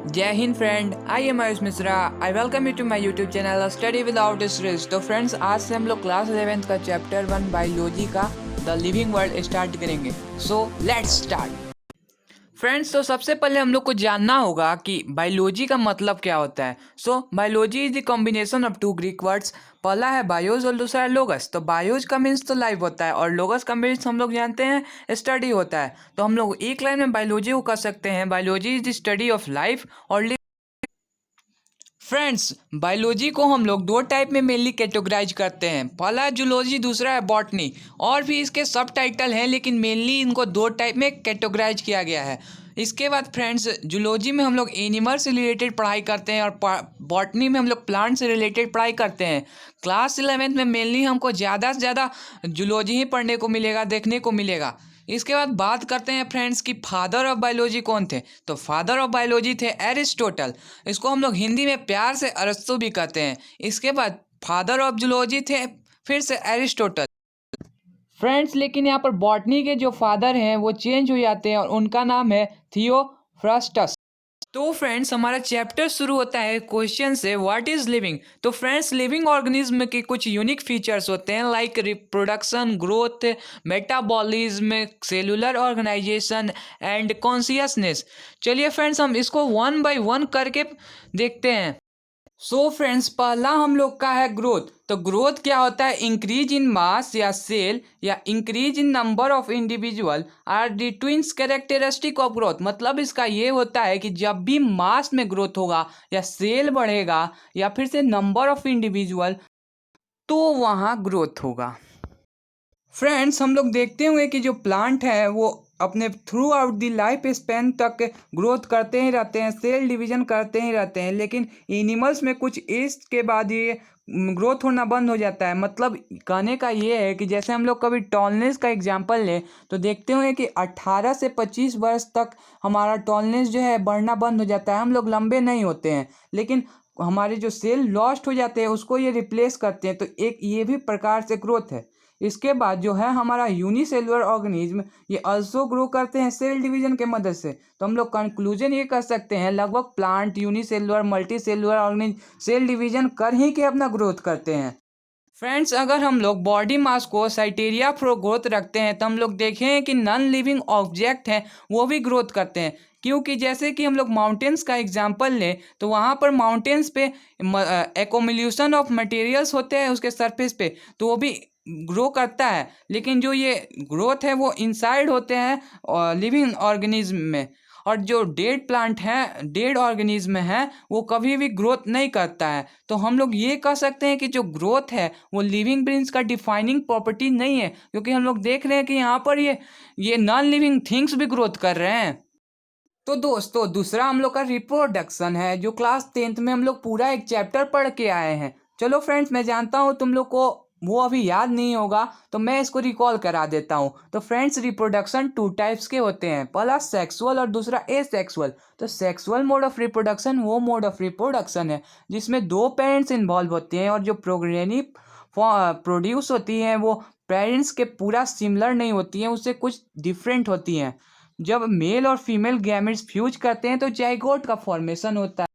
जय हिंद friend, I am Ayush Mishra. I welcome you to my YouTube channel study without stress. तो friends, आज से हम लोग क्लास 11th का चैप्टर 1 बायोलॉजी का द लिविंग वर्ल्ड स्टार्ट करेंगे। So let's start. फ्रेंड्स, तो सबसे पहले हम लोग को जानना होगा कि बायोलॉजी का मतलब क्या होता है। Biology is the combination of two Greek words. पहला है बायोज और दूसरा है लोगस। तो बायोज का मीन्स तो लाइफ होता है और लोगस का मीन्स हम लोग जानते हैं स्टडी होता है। तो हम लोग एक लाइन में बायोलॉजी को कर सकते हैं, biology is the study of life और फ्रेंड्स, बायोलॉजी को हम लोग दो टाइप में मेनली कैटेगराइज करते हैं। पहला है जूलॉजी, दूसरा है बॉटनी। और भी इसके सब टाइटल हैं, लेकिन मेनली इनको दो टाइप में कैटेगराइज किया गया है। इसके बाद फ्रेंड्स, जूलॉजी में हम लोग एनिमल से रिलेटेड पढ़ाई करते हैं और बॉटनी में हम लोग प्लांट से रिलेटेड पढ़ाई करते हैं। क्लास 11th में मेनली हमको ज़्यादा से ज़्यादा जूलॉजी ही पढ़ने को मिलेगा, देखने को मिलेगा। इसके बाद बात करते हैं फ्रेंड्स कि फादर ऑफ बायोलॉजी कौन थे। तो फादर ऑफ बायोलॉजी थे एरिस्टोटल। इसको हम लोग हिंदी में प्यार से अरस्तु भी कहते हैं। इसके बाद फादर ऑफ जूलॉजी थे फिर से एरिस्टोटल। फ्रेंड्स, लेकिन यहाँ पर बॉटनी के जो फादर हैं वो चेंज हो जाते हैं और उनका नाम है थियोफ्रास्टस। तो फ्रेंड्स, हमारा चैप्टर शुरू होता है क्वेश्चन से, व्हाट इज लिविंग। तो फ्रेंड्स, लिविंग ऑर्गेनिज्म के कुछ यूनिक फीचर्स होते हैं, like reproduction, growth, metabolism, cellular organisation and consciousness. चलिए फ्रेंड्स, हम इसको वन बाय वन करके देखते हैं। फ्रेंड्स, पहला हम लोग का है ग्रोथ। तो ग्रोथ क्या होता है? इंक्रीज इन मास या सेल या increase in number of individual are the twins characteristic of growth. मतलब इसका ये होता है कि जब भी मास में ग्रोथ होगा या सेल बढ़ेगा या फिर से नंबर ऑफ इंडिविजुअल, तो वहाँ ग्रोथ होगा। फ्रेंड्स, हम लोग देखते हुए कि जो प्लांट है वो अपने through out the life span तक ग्रोथ करते ही रहते हैं, सेल डिवीजन करते ही रहते हैं। लेकिन एनिमल्स में कुछ एज के बाद ये ग्रोथ होना बंद हो जाता है। मतलब कहने का ये है कि जैसे हम लोग कभी टॉलनेस का एग्जांपल लें तो देखते हुए कि 18 से 25 वर्ष तक हमारा टॉलनेस जो है बढ़ना बंद हो जाता है, हम लोग लंबे नहीं होते हैं। लेकिन हमारे जो सेल लॉस्ट हो जाते हैं उसको ये रिप्लेस करते हैं। तो एक ये भी प्रकार से ग्रोथ है। इसके बाद जो है हमारा यूनिसेलुलर ऑर्गेनिज्म, ये अल्सो ग्रो करते हैं सेल डिवीजन के मदद से। तो हम लोग कंक्लूजन ये कर सकते हैं, लगभग plant unicellular multi cellular organism cell division कर ही के अपना ग्रोथ करते हैं। फ्रेंड्स, अगर हम लोग बॉडी मास को साइटेरिया फॉर ग्रोथ रखते हैं तो हम लोग देखें कि नॉन लिविंग ऑब्जेक्ट हैं वो भी ग्रोथ करते हैं। क्योंकि जैसे कि हम लोग माउंटेन्स का एग्जांपल लें तो वहाँ पर माउंटेन्स पे एकोमिल्यूशन ऑफ मटेरियल्स होते हैं उसके सरफेस पे, तो वो भी ग्रो करता है। लेकिन जो ये ग्रोथ है वो इनसाइड होते हैं लिविंग ऑर्गेनिज्म में। और जो डेड प्लांट हैं, डेड ऑर्गेनिज्म है, वो कभी भी ग्रोथ नहीं करता है। तो हम लोग ये कह सकते हैं कि जो ग्रोथ है वो लिविंग बीइंग्स का डिफाइनिंग प्रॉपर्टी नहीं है, क्योंकि हम लोग देख रहे हैं कि यहाँ पर ये नॉन लिविंग थिंग्स भी ग्रोथ कर रहे हैं। तो दोस्तों, दूसरा हम लोग का रिप्रोडक्शन है, जो क्लास 10th में हम लोग पूरा एक चैप्टर पढ़ के आए हैं। चलो फ्रेंड्स, मैं जानता हूँ तुम लोग को वो अभी याद नहीं होगा, तो मैं इसको रिकॉल करा देता हूँ। तो फ्रेंड्स, रिप्रोडक्शन टू टाइप्स के होते हैं, पहला सेक्सुअल और दूसरा एसेक्सुअल। तो सेक्सुअल मोड ऑफ रिप्रोडक्शन वो मोड ऑफ रिप्रोडक्शन है जिसमें दो पेरेंट्स इन्वॉल्व होते हैं और जो प्रोग्रेनी प्रोड्यूस होती हैं वो पेरेंट्स के पूरा सिमिलर नहीं होती हैं, उससे कुछ डिफरेंट होती हैं। जब मेल और फीमेल गैमेट्स फ्यूज करते हैं तो जाइगोट का फॉर्मेशन होता है।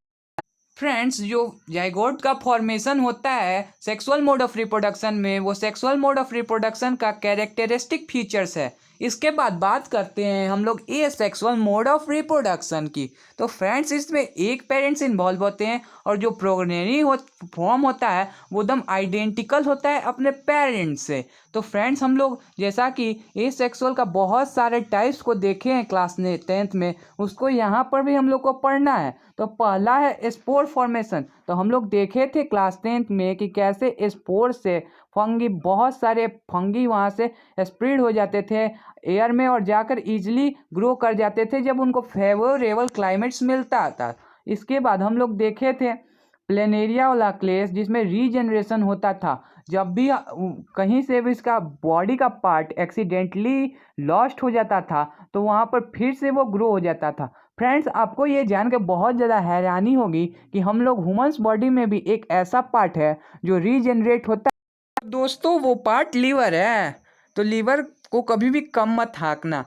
फ्रेंड्स, जो जाइगोट का फॉर्मेशन होता है सेक्सुअल मोड ऑफ रिप्रोडक्शन में, वो सेक्सुअल मोड ऑफ रिप्रोडक्शन का कैरेक्टरिस्टिक फीचर्स है। इसके बाद बात करते हैं हम लोग ए सेक्सुअल मोड ऑफ रिप्रोडक्शन की। तो फ्रेंड्स, इसमें एक पेरेंट्स इन्वॉल्व होते हैं और जो प्रोगेनी फॉर्म होता है वो एकदम आइडेंटिकल होता है अपने पेरेंट्स से। तो फ्रेंड्स, हम लोग जैसा कि ए सेक्सुअल का बहुत सारे टाइप्स को देखे हैं क्लास 10th में, उसको यहाँ पर भी हम लोग को पढ़ना है। तो पहला है स्पोर फॉर्मेशन। तो हम लोग देखे थे क्लास 10th में कि कैसे स्पोर से फंगी, बहुत सारे फंगी वहाँ से स्प्रेड हो जाते थे एयर में और जाकर इजीली ग्रो कर जाते थे जब उनको फेवरेबल क्लाइमेट्स मिलता था। इसके बाद हम लोग देखे थे प्लेनेरिया वाला क्लेस, जिसमें रीजनरेशन होता था। जब भी कहीं से भी इसका बॉडी का पार्ट एक्सीडेंटली लॉस्ट हो जाता था तो वहाँ पर फिर से वो ग्रो हो जाता था। फ्रेंड्स, आपको ये जान के बहुत ज़्यादा हैरानी होगी कि हम लोग ह्यूमंस बॉडी में भी एक ऐसा पार्ट है जो रीजनरेट होता है। दोस्तों, वो पार्ट लीवर है। तो लीवर को कभी भी कम मत हाँकना।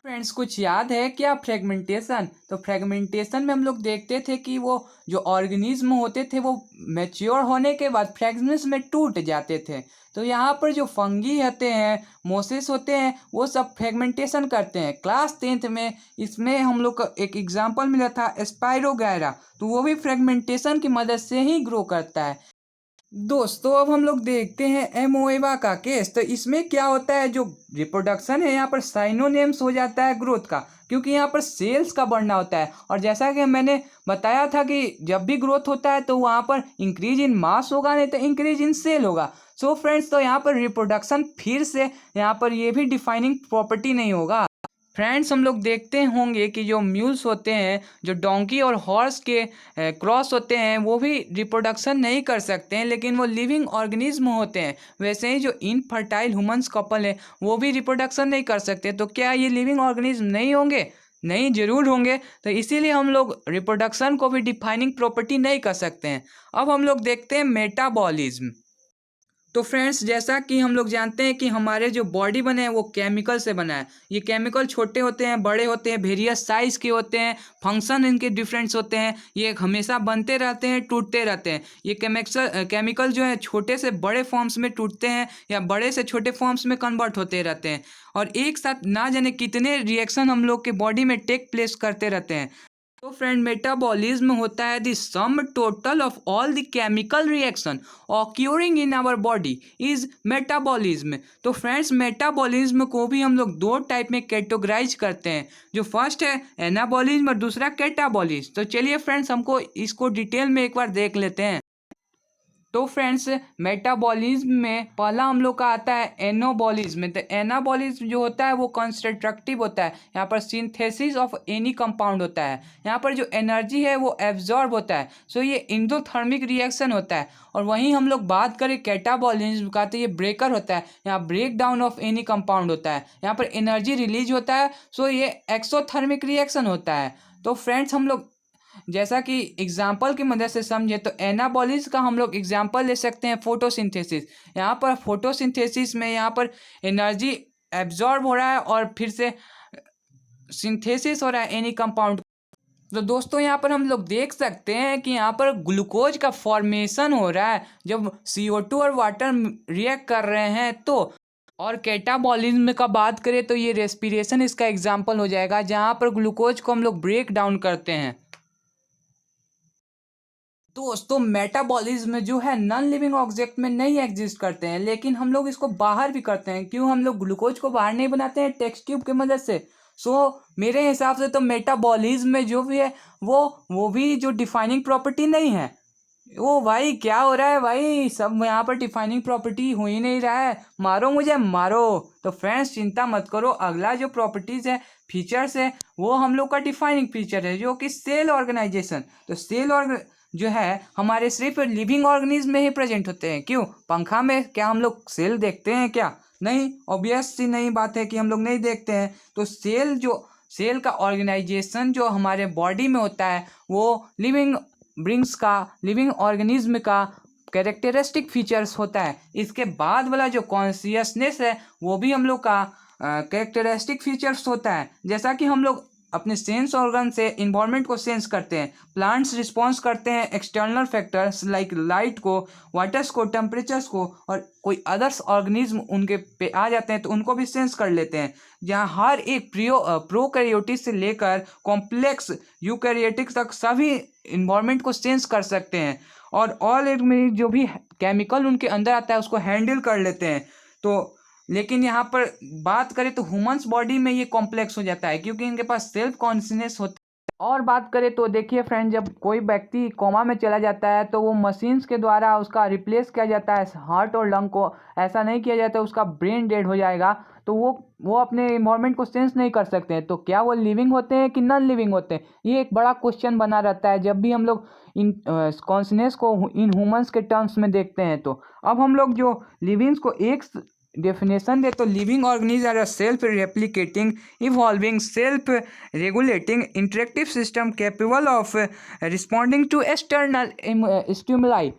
फ्रेंड्स कुछ याद है क्या फ्रेगमेंटेशन? तो फ्रेगमेंटेशन में हम लोग देखते थे कि वो जो ऑर्गेनिज्म होते थे वो मैच्योर होने के बाद फ्रेगमेंट्स में टूट जाते थे। तो यहाँ पर जो फंगी होते हैं, मोसेस होते हैं, वो सब फ्रेगमेंटेशन करते हैं। क्लास 10th में इसमें हम लोग को एक एग्जाम्पल मिला था स्पाइरोगैरा, तो वो भी फ्रेगमेंटेशन की मदद से ही ग्रो करता है। दोस्तों अब हम लोग देखते हैं एमोएबा का केस। तो इसमें क्या होता है, जो रिप्रोडक्शन है यहाँ पर साइनोनेम्स हो जाता है ग्रोथ का, क्योंकि यहाँ पर सेल्स का बढ़ना होता है। और जैसा कि मैंने बताया था कि जब भी ग्रोथ होता है तो वहाँ पर इंक्रीज इन मास होगा, नहीं तो इंक्रीज इन सेल होगा। सो फ्रेंड्स, तो यहाँ पर रिप्रोडक्शन फिर से यहाँ पर ये भी डिफाइनिंग प्रॉपर्टी नहीं होगा। फ्रेंड्स हम लोग देखते होंगे कि जो म्यूल्स होते हैं, जो डोंकी और हॉर्स के क्रॉस होते हैं, वो भी रिप्रोडक्शन नहीं कर सकते हैं, लेकिन वो लिविंग ऑर्गेनिज्म होते हैं। वैसे ही जो इनफर्टाइल ह्यूमंस कपल है वो भी रिप्रोडक्शन नहीं कर सकते। तो क्या ये लिविंग ऑर्गेनिज्म नहीं होंगे? नहीं, जरूर होंगे। तो इसीलिए हम लोग रिप्रोडक्शन को भी डिफाइनिंग प्रॉपर्टी नहीं कर सकते हैं। अब हम लोग देखते हैं मेटाबॉलिज्म। तो फ्रेंड्स जैसा कि हम लोग जानते हैं कि हमारे जो बॉडी बने हैं वो केमिकल से बना है। ये केमिकल छोटे होते हैं, बड़े होते हैं, वेरियस साइज के होते हैं, फंक्शन इनके डिफरेंट्स होते हैं। ये हमेशा बनते रहते हैं, टूटते रहते हैं। ये केमिकल जो है छोटे से बड़े फॉर्म्स में टूटते हैं या बड़े से छोटे फॉर्म्स में कन्वर्ट होते रहते हैं, और एक साथ ना जाने कितने रिएक्शन हम लोग के बॉडी में टेक प्लेस करते रहते हैं। तो फ्रेंड मेटाबॉलिज्म होता है the sum total of all the chemical reaction occurring in our body is metabolism. तो फ्रेंड्स मेटाबॉलिज्म को भी हम लोग दो टाइप में कैटेगराइज करते हैं। जो फर्स्ट है एनाबॉलिज्म और दूसरा कैटाबॉलिज्म। तो चलिए फ्रेंड्स हमको इसको डिटेल में एक बार देख लेते हैं। तो फ्रेंड्स मेटाबॉलिज्म में पहला हम लोग का आता है एनाबॉलिज्म। तो एनाबॉलिज्म जो होता है वो कंस्ट्रक्टिव होता है। यहाँ पर सिंथेसिस ऑफ एनी कंपाउंड होता है। यहाँ पर जो एनर्जी है वो एब्जॉर्ब होता है। सो ये इंडोथर्मिक रिएक्शन होता है। और वहीं हम लोग बात करें कैटाबॉलिज्म का, तो ये ब्रेकर होता है। यहाँ break down of any compound होता है। यहाँ पर एनर्जी रिलीज होता है। सो ये एक्सोथर्मिक रिएक्शन होता है। तो फ्रेंड्स हम लोग जैसा कि एग्जाम्पल की मदद से समझे तो एनाबॉलिज का हम लोग एग्जाम्पल ले सकते हैं फोटोसिंथेसिस। यहाँ पर फोटोसिंथेसिस में यहाँ पर एनर्जी एब्जॉर्ब हो रहा है और फिर से सिंथेसिस हो रहा है एनी कंपाउंड। तो दोस्तों यहाँ पर हम लोग देख सकते हैं कि यहाँ पर ग्लूकोज का फॉर्मेशन हो रहा है जब CO2 और वाटर रिएक्ट कर रहे हैं। तो और कैटाबॉलिज्म का बात करें तो ये रेस्पिरेशन इसका एग्जाम्पल हो जाएगा, जहाँ पर ग्लूकोज को हम लोग ब्रेक डाउन करते हैं। दोस्तों मेटाबॉलिज्म जो है नॉन लिविंग ऑब्जेक्ट में नहीं एग्जिस्ट करते हैं, लेकिन हम लोग इसको बाहर भी करते हैं। क्यों हम लोग ग्लूकोज को बाहर नहीं बनाते हैं? टेस्ट ट्यूब की मदद से। मेरे हिसाब से तो मेटाबॉलिज्म में जो भी है वो भी जो डिफाइनिंग प्रॉपर्टी नहीं है। ओ भाई क्या हो रहा है भाई, सब यहाँ पर डिफाइनिंग प्रॉपर्टी हो ही नहीं रहा है। मारो मुझे मारो। तो फ्रेंड्स चिंता मत करो, अगला जो प्रॉपर्टीज है, फीचर्स है, वो हम लोग का डिफाइनिंग फीचर है, जो कि सेल ऑर्गेनाइजेशन। तो सेल जो है हमारे सिर्फ लिविंग ऑर्गेनिज्म में ही प्रेजेंट होते हैं। क्यों? पंखा में क्या हम लोग सेल देखते हैं क्या? नहीं, ऑब्वियस सी नई बात है कि हम लोग नहीं देखते हैं। तो सेल का ऑर्गेनाइजेशन जो हमारे बॉडी में होता है वो लिविंग ऑर्गेनिज्म का कैरेक्टरिस्टिक फीचर्स होता है। इसके बाद वाला जो कॉन्शियसनेस है वो भी हम लोग का कैरेक्टरिस्टिक फीचर्स होता है। जैसा कि हम लोग अपने सेंस ऑर्गन से इन्वायरमेंट को सेंस करते हैं। प्लांट्स रिस्पॉन्स करते हैं एक्सटर्नल फैक्टर्स लाइक लाइट को, वाटर्स को, टेम्परेचर्स को, और कोई अदर्स ऑर्गेनिज्म उनके पे आ जाते हैं तो उनको भी सेंस कर लेते हैं। जहाँ हर एक प्रोकैरियोटिक से लेकर कॉम्प्लेक्स यूकैरियोटिक तक सभी इन्वायरमेंट को सेंस कर सकते हैं, और ऑल जो भी केमिकल उनके अंदर आता है उसको हैंडल कर लेते हैं। तो लेकिन यहाँ पर बात करें तो ह्यूमंस बॉडी में ये कॉम्प्लेक्स हो जाता है, क्योंकि इनके पास सेल्फ कॉन्शियसनेस होता है। और बात करें तो देखिए फ्रेंड, जब कोई व्यक्ति कोमा में चला जाता है तो वो मशीन्स के द्वारा उसका रिप्लेस किया जाता है हार्ट और लंग को। ऐसा नहीं किया जाता, उसका ब्रेन डेड हो जाएगा। तो वो अपने इन्वायरमेंट को सेंस नहीं कर सकते हैं। तो क्या वो लिविंग होते हैं कि नॉन लिविंग होते हैं? ये एक बड़ा क्वेश्चन बना रहता है जब भी हम लोग इन कॉन्शियसनेस को इन ह्यूमंस के टर्म्स में देखते हैं। तो अब हम लोग जो लिविंग्स को एक डेफिनेशन दे तो living organism are self replicating, evolving, self regulating, interactive system capable of responding to external stimuli.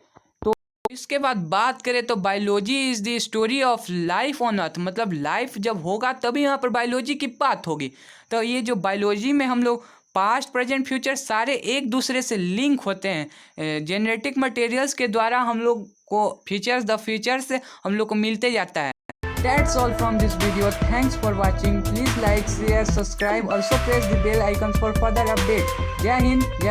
तो इसके बाद बात करें तो biology is the story of life on earth, मतलब लाइफ जब होगा तभी यहाँ पर बायोलॉजी की बात होगी। तो ये जो बायोलॉजी में हम लोग पास्ट प्रेजेंट फ्यूचर सारे एक दूसरे से लिंक होते हैं। जेनेटिक मटेरियल्स के द्वारा हम लोग को फ्यूचर्स से हम लोग को मिलते जाता है। That's all from this video. Thanks for watching. Please like, share, subscribe. Also press the bell icons for further updates. जय हिंद, जय